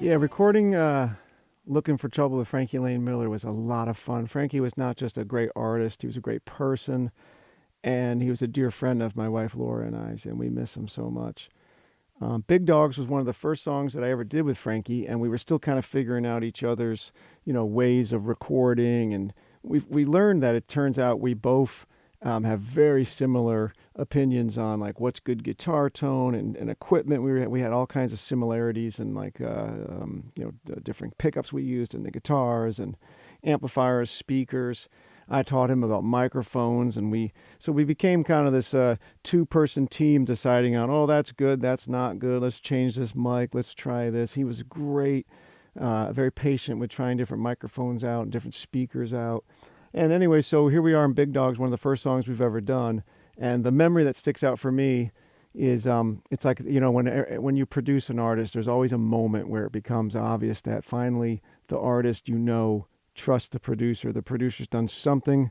Yeah, recording Looking for Trouble with Frankie Lane Miller was a lot of fun. Frankie was not just a great artist, he was a great person, and he was a dear friend of my wife Laura and I's, and we miss him so much. Big Dogs was one of the first songs that I ever did with Frankie, and we were still kind of figuring out each other's, ways of recording, and we learned that it turns out we both have very similar opinions on like what's good guitar tone and equipment. We had all kinds of similarities and like the different pickups we used in the guitars and amplifiers, speakers. I taught him about microphones, and we became kind of this two-person team deciding on, oh, that's good, that's not good, let's change this mic, let's try this. He was great, very patient with trying different microphones out and different speakers out. And anyway, so here we are in Big Dogs, one of the first songs we've ever done. And the memory that sticks out for me is it's like, when you produce an artist, there's always a moment where it becomes obvious that finally the artist, trusts the producer. The producer's done something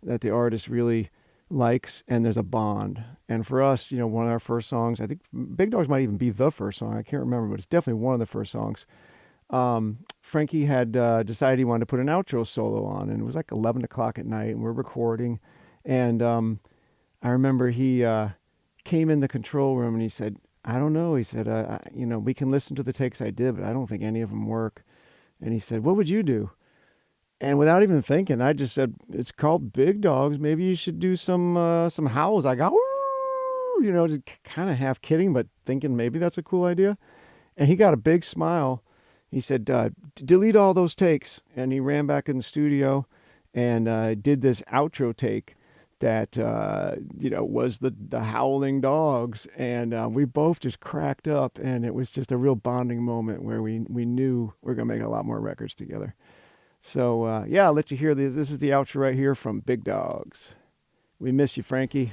that the artist really likes, and there's a bond. And for us, one of our first songs, I think Big Dogs might even be the first song. I can't remember, but it's definitely one of the first songs. Frankie had decided he wanted to put an outro solo on, and it was like 11 o'clock at night, and we're recording. And I remember he came in the control room and he said, I don't know. He said, we can listen to the takes I did, but I don't think any of them work. And he said, what would you do? And without even thinking, I just said, it's called Big Dogs. Maybe you should do some howls. I go, just kind of half kidding, but thinking maybe that's a cool idea. And he got a big smile. He said, delete all those takes. And he ran back in the studio and did this outro take that, was the howling dogs. And we both just cracked up. And it was just a real bonding moment where we knew we were going to make a lot more records together. So, I'll let you hear this. This is the outro right here from Big Dogs. We miss you, Frankie.